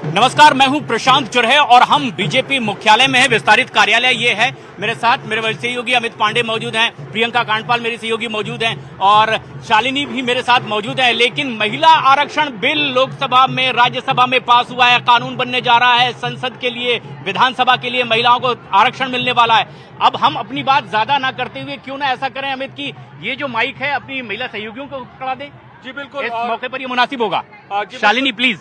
नमस्कार, मैं हूं प्रशांत चुरहे और हम बीजेपी मुख्यालय में है। विस्तारित कार्यालय ये है। मेरे साथ मेरे सहयोगी अमित पांडे मौजूद हैं, प्रियंका कांडपाल मेरी सहयोगी मौजूद हैं और शालिनी भी मेरे साथ मौजूद है। लेकिन महिला आरक्षण बिल लोकसभा में, राज्यसभा में पास हुआ है, कानून बनने जा रहा है। संसद के लिए, विधानसभा के लिए महिलाओं को आरक्षण मिलने वाला है। अब हम अपनी बात ज्यादा ना करते हुए क्यों ना ऐसा करें अमित की ये जो माइक है अपनी महिला सहयोगियों को पकड़ा दें। जी बिल्कुल, इस मौके पर ये मुनासिब होगा। शालिनी प्लीज।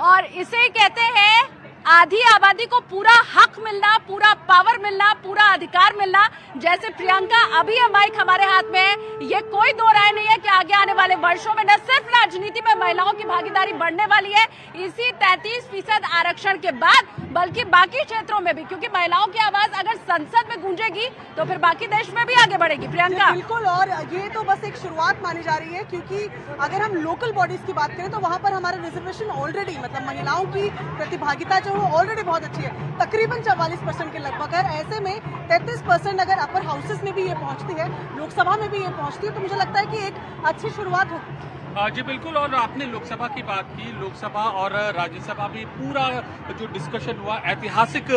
और इसे कहते हैं आधी आबादी को पूरा हक मिलना, पूरा पावर मिलना, पूरा अधिकार मिलना। जैसे प्रियंका अभी ये माइक हमारे हाथ में है, ये कोई दो राय नहीं है कि आगे आने वाले वर्षों में न सिर्फ राजनीति में महिलाओं की भागीदारी बढ़ने वाली है इसी 33% आरक्षण के बाद, बल्कि बाकी क्षेत्रों में भी, क्योंकि महिलाओं की आवाज अगर संसद में गूंजेगी तो फिर बाकी देश में भी आगे बढ़ेगी। प्रियंका बिल्कुल, और ये तो बस एक शुरुआत मानी जा रही है, क्योंकि अगर हम लोकल बॉडीज की बात करें तो वहाँ पर हमारा रिजर्वेशन ऑलरेडी, मतलब महिलाओं की प्रतिभागिता जो है ऑलरेडी बहुत अच्छी है, तकरीबन 44% के लगभग है। ऐसे में 33% अगर अपर हाउसेस में भी ये पहुंचती है, लोकसभा में भी ये पहुंचती है, तो मुझे लगता है कि एक अच्छी शुरुआत होगी। जी बिल्कुल, और आपने लोकसभा की बात की, लोकसभा और राज्यसभा में पूरा जो डिस्कशन हुआ, ऐतिहासिक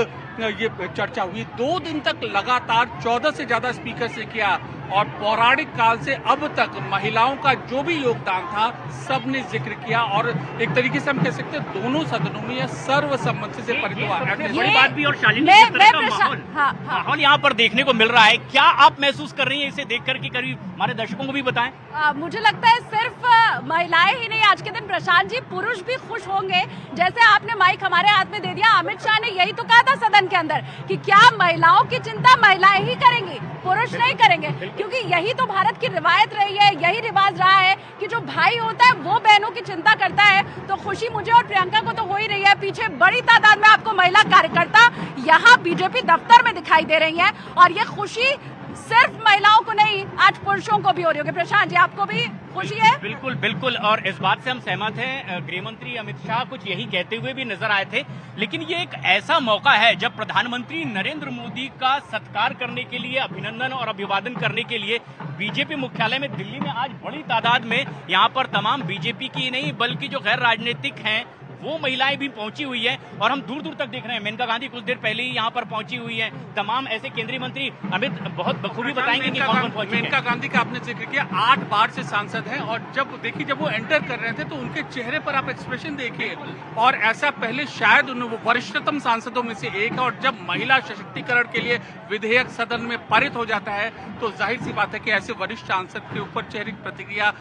ये चर्चा हुई। 2 दिन तक लगातार 14 से ज्यादा स्पीकर से किया और पौराणिक काल से अब तक महिलाओं का जो भी योगदान था सबने जिक्र किया और एक तरीके से हम कह सकते हैं दोनों सदनों में यह सर्वसम्मति से पारित हुआ। बड़ी बात भी। और शालिनी जिस तरह का माहौल यहाँ पर देखने को मिल रहा है, क्या आप महसूस कर रही हैं इसे देख करके? करीब हमारे दर्शकों को भी बताएं। मुझे लगता है सिर्फ महिलाएं ही नहीं, आज के दिन प्रशांत जी, पुरुष भी खुश होंगे। जैसे आपने माइक हमारे हाथ में दे दिया, अमित शाह ने यही तो कहा था सदन के अंदर कि क्या महिलाओं की चिंता महिलाएं ही करेंगी, पुरुष नहीं करेंगे, क्योंकि यही तो भारत की रिवायत रही है, यही रिवाज रहा है कि जो भाई होता है वो बहनों की चिंता करता है। तो खुशी मुझे और प्रियंका को तो हो ही रही है। पीछे बड़ी तादाद में आपको महिला कार्यकर्ता यहाँ बीजेपी दफ्तर में दिखाई दे रही है और ये खुशी सिर्फ महिलाओं को नहीं, आज पुरुषों को भी हो रही होगी। प्रशांत जी, आपको भी खुशी है? बिल्कुल बिल्कुल, और इस बात से हम सहमत हैं। गृह मंत्री अमित शाह कुछ यही कहते हुए भी नजर आए थे। लेकिन ये एक ऐसा मौका है जब प्रधानमंत्री नरेंद्र मोदी का सत्कार करने के लिए, अभिनंदन और अभिवादन करने के लिए बीजेपी मुख्यालय में दिल्ली में आज बड़ी तादाद में यहाँ पर तमाम बीजेपी की नहीं बल्कि जो गैर राजनीतिक हैं वो महिलाएं भी पहुंची हुई है। और हम दूर दूर तक देख रहे हैं, मेनका गांधी कुछ देर पहले ही यहाँ पर पहुंची हुई है। तमाम ऐसे केंद्रीय मंत्री अमित बहुत बखूबी बताएंगे कि कौन कौन पहुंचे हैं। मेनका गांधी का आपने जिक्र किया, 8 बार से सांसद हैं और जब वो एंटर कर रहे थे तो उनके चेहरे पर आप एक्सप्रेशन देखिए, और ऐसा पहले शायद वो वरिष्ठतम सांसदों में से एक है। और जब महिला सशक्तिकरण के लिए विधेयक सदन में पारित हो जाता है तो जाहिर सी बात है कि ऐसे वरिष्ठ सांसद के ऊपर चेहरे की प्रतिक्रिया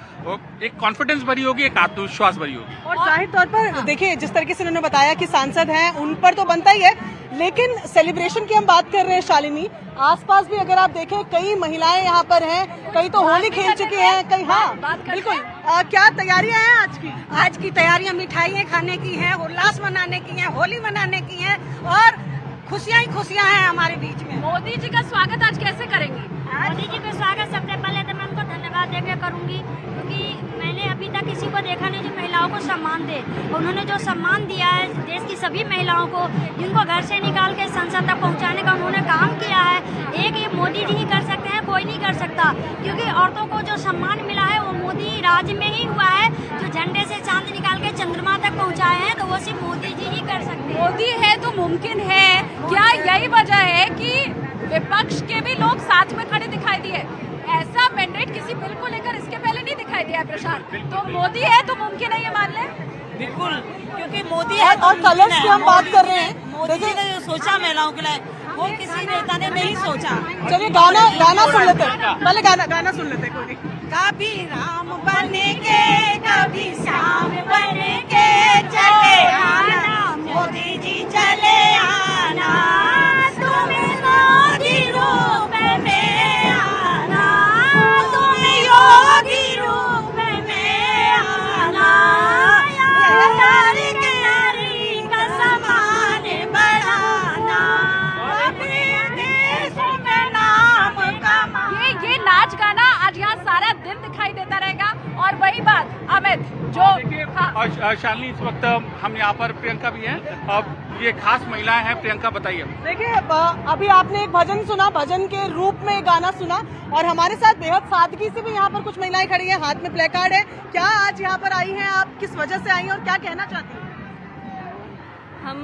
एक कॉन्फिडेंस भरी होगी, एक आत्मविश्वास भरी होगी। और जाहिर तौर पर देखिए, जिस तरीके से उन्होंने बताया कि सांसद हैं, उन पर तो बनता ही है, लेकिन सेलिब्रेशन की हम बात कर रहे हैं शालिनी, आसपास भी अगर आप देखें कई महिलाएं यहाँ पर हैं, कई तो होली खेल चुकी हैं, कई। हाँ बिल्कुल, क्या तैयारियां हैं आज की? आज की तैयारियां मिठाइयाँ खाने की हैं, उल्लास मनाने की हैं, होली मनाने की हैं और खुशियाँ ही खुशियाँ हैं हमारे बीच में। मोदी जी का स्वागत आज कैसे करेंगी? मोदी जी का स्वागत सबसे पहले तो मैं उनको धन्यवाद देकर करूंगी, क्योंकि मैंने अभी तक किसी को देखा नहीं जो महिलाओं को सम्मान दे। उन्होंने जो सम्मान दिया है देश की सभी महिलाओं को, जिनको घर से निकाल के संसद तक पहुंचाने का उन्होंने काम किया है, एक ये मोदी जी ही कर सकते हैं, कोई नहीं कर सकता। क्योंकि औरतों को जो सम्मान मिला है वो मोदी राज में ही हुआ है। जो झंडे से चांद निकाल के चंद्रमा तक पहुँचाए हैं तो वो सिर्फ मोदी जी ही कर सकते हैं। मोदी है तो मुमकिन है। क्या यही वजह है कि विपक्ष के भी लोग साथ में खड़े दिखाई दिए? ऐसा मैंडेट किसी बिल को लेकर इसके पहले नहीं दिखाई दिया है प्रशांत। तो मोदी है तो मुमकिन है, ये मान ले। बिल्कुल, क्योंकि मोदी है और कलर्स की हम बात कर रहे हैं, मोदी जी ने जो सोचा महिलाओं के लिए वो किसी नेता ने नहीं सोचा। चलिए गाना सुन लेते हैं, पहले गाना सुन लेते हैं। कोई कभी राम बनेंगे कभी श्याम बनेंगे, चले आना मोदी जी चले आना, तुम्हें मोदी रूप में आना, तुम्हें योगी रूप में आना, नारी का सम्मान बढ़ाना, अपने देश में नाम कमाना। ये नाच गाना आज यहाँ सारा दिन दिखाई देता रहेगा। और वही बात अमित जो और शालिनी, इस वक्त हम यहाँ पर, प्रियंका भी हैं, अब ये खास महिलाएं हैं। प्रियंका बताइए। देखिए, अभी आपने एक भजन सुना, भजन के रूप में गाना सुना, और हमारे साथ बेहद सादगी से भी यहाँ पर कुछ महिलाएं खड़ी हैं, हाथ में प्लेकार्ड है। क्या आज यहाँ पर आई हैं आप, किस वजह से आई हैं और क्या कहना चाहती हैं? हम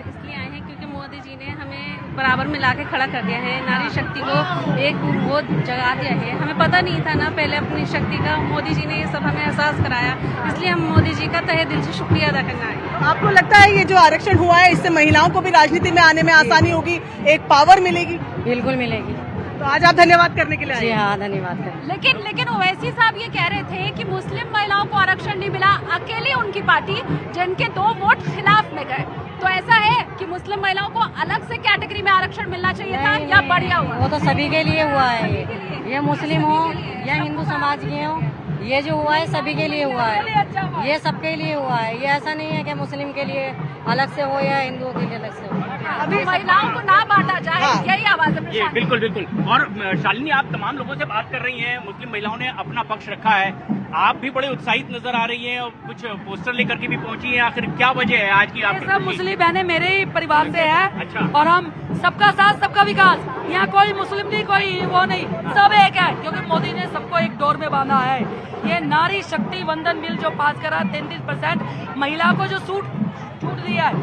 इसलिए आए हैं क्योंकि मोदी जी ने हमें बराबर मिला के खड़ा कर दिया है, नारी शक्ति को एक वो जगा दिया है। हमें पता नहीं था ना पहले अपनी शक्ति का, मोदी जी ने ये सब हमें एहसास कराया, इसलिए हम मोदी जी का तहे दिल से शुक्रिया अदा करना है। आपको लगता है ये जो आरक्षण हुआ है इससे महिलाओं को भी राजनीति में आने में आसानी होगी, एक पावर मिलेगी? बिल्कुल मिलेगी। तो आज आप धन्यवाद करने के लिए आए जी हैं। हाँ, धन्यवाद करें। लेकिन ओवैसी साहब ये कह रहे थे कि मुस्लिम महिलाओं को आरक्षण नहीं मिला, अकेली उनकी पार्टी जिनके 2 वोट खिलाफ में गए। तो ऐसा है कि मुस्लिम महिलाओं को अलग से कैटेगरी में आरक्षण मिलना चाहिए था या बढ़िया हुआ? वो तो सभी के लिए हुआ है, ये मुस्लिम हो या हिंदू समाज के हो, ये जो हुआ है सभी के लिए हुआ है, ये सबके लिए हुआ है। ये ऐसा नहीं है कि मुस्लिम के लिए अलग से हो या हिंदुओं के लिए अलग से हो। अभी महिलाओं को ना बांटा जाए, हाँ। यही आवाज है जी प्रशांत। बिल्कुल बिल्कुल। और शालिनी, आप तमाम लोगों से बात कर रही हैं, मुस्लिम महिलाओं ने अपना पक्ष रखा है, आप भी बड़े उत्साहित नजर आ रही हैं और कुछ पोस्टर लेकर के भी पहुंची हैं। आखिर क्या वजह है आज की ये आपकी? सब मुस्लिम बहनें मेरे ही परिवार से है। अच्छा। और हम सबका साथ सबका विकास, यहाँ कोई मुस्लिम नहीं कोई वो नहीं, सब एक है, क्योंकि मोदी ने सबको एक डोर में बांधा है। ये नारी शक्ति वंदन बिल जो पास करा 33% महिला को जो छूट दिया है,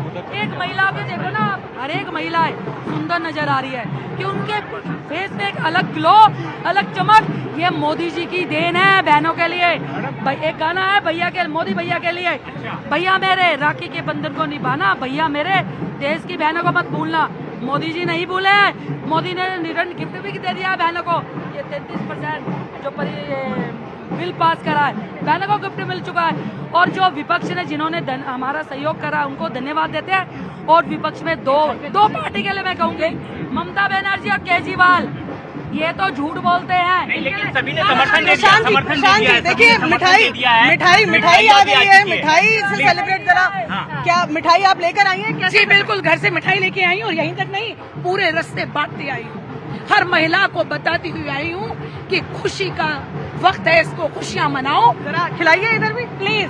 एक महिला के देखो ना, हर एक महिला सुंदर नजर आ रही है कि उनके फेस में एक अलग ग्लो, अलग चमक, ये मोदी जी की देन है बहनों के लिए। एक गाना है भैया के, मोदी भैया के लिए, भैया मेरे राखी के बंधन को निभाना, भैया मेरे देश की बहनों को मत भूलना। मोदी जी नहीं भूले हैं, मोदी ने रिटर्न गिफ्ट भी दे दिया है बहनों को। ये 33% जो बिल पास करा है, बहनों को गिफ्ट मिल चुका है। और जो विपक्ष ने जिन्होंने हमारा सहयोग करा उनको धन्यवाद देते हैं। और विपक्ष में दो पार्टी के लिए मैं कहूँगी, ममता बनर्जी और केजरीवाल, ये तो झूठ बोलते हैं। नहीं, लेकिन सभी ने समर्थन दे दिया, प्रशांत जी, समर्थन दे प्रशांत दिया जी, है, देखिए सबने समर्थन मिठाई दे दिया है। मिठाई आ गई है, भी मिठाई से चुकी है। सेलिब्रेट जरा। हाँ। क्या मिठाई आप लेकर आई हैं? जी बिल्कुल, घर से मिठाई लेके आई हूँ और यहीं तक नहीं, पूरे रास्ते बांटती आई हूँ। हर महिला को बताती हुई आई हूँ कि खुशी का वक्त है, इसको खुशियाँ मनाओ। जरा खिलाइए इधर भी। प्लीज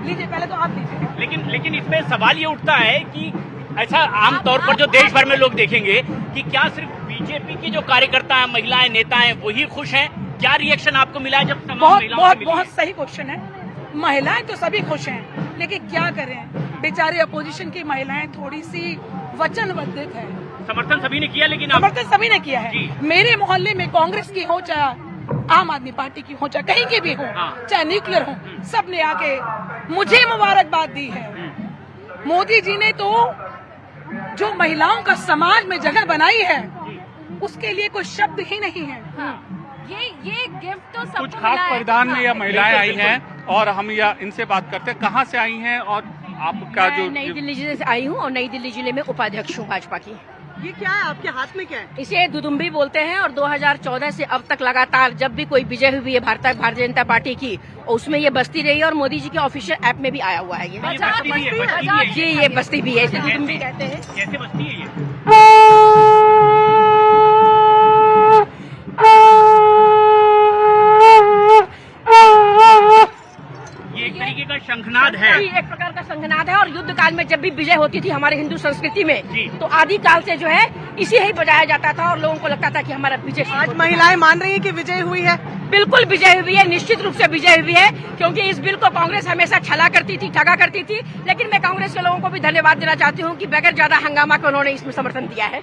लीजिए, पहले तो आप लीजिए। लेकिन इसमें सवाल ये उठता है कि ऐसा आमतौर पर जो देश भर में लोग देखेंगे कि क्या सिर्फ बीजेपी की जो कार्यकर्ता है, महिलाएं, नेता हैं, वही खुश हैं? क्या रिएक्शन आपको मिला है जब तमाम महिलाओं से मिली? बहुत सही क्वेश्चन है। महिलाएं तो सभी खुश हैं, लेकिन क्या करें, बेचारी अपोजिशन की महिलाएं थोड़ी सी वचनबद्ध है। समर्थन सभी ने किया, लेकिन समर्थन सभी ने किया है। जी। मेरे मोहल्ले में कांग्रेस की हो चाहे आम आदमी पार्टी की हो, चाहे कहीं की भी हो, हाँ। चाहे न्यूक्लियर हो, सबने आके मुझे मुबारकबाद दी है। मोदी जी ने तो जो महिलाओं का समाज में जगह बनाई है, उसके लिए कोई शब्द ही नहीं है। ये गिफ्ट तो सबको कुछ मिला खास है। परिधान में यह महिलाएं बिल्कुल, आई हैं और हम यह इनसे बात करते हैं, कहाँ से आई हैं और आपका मैं जो नई दिल्ली जिले से आई हूँ और नई दिल्ली जिले में उपाध्यक्ष हूँ भाजपा की। ये क्या है आपके हाथ में? क्या है? इसे दुदुम्बी बोलते हैं और 2014 से अब तक लगातार जब भी कोई विजय हुई है भारतीय जनता पार्टी की, उसमें ये बस्ती रही है और मोदी जी के ऑफिशियल ऐप में भी आया हुआ है ये। ये बस्ती भी है, बस्ती भी है। जी, ये बस्ती भी है, इसे दुदुम्बी कहते हैं। कैसे बस्ती है ये? ये एक तरीके का शंखनाद है। जी, एक प्रकार का संघनाद है और युद्ध काल में जब भी विजय होती थी हमारे हिंदू संस्कृति जी। में, तो आदि काल से जो है इसे ही बजाया जाता था और लोगों को लगता था कि हमारा विजय। आज महिलाएं मान रही है कि विजय हुई है। बिल्कुल विजय हुई है, निश्चित रूप से विजय हुई है, क्योंकि इस बिल को कांग्रेस हमेशा छला करती थी, ठगा करती थी। लेकिन मैं कांग्रेस के लोगों को भी धन्यवाद देना चाहती हूँ कि बगैर ज्यादा हंगामा के उन्होंने इसमें समर्थन दिया है।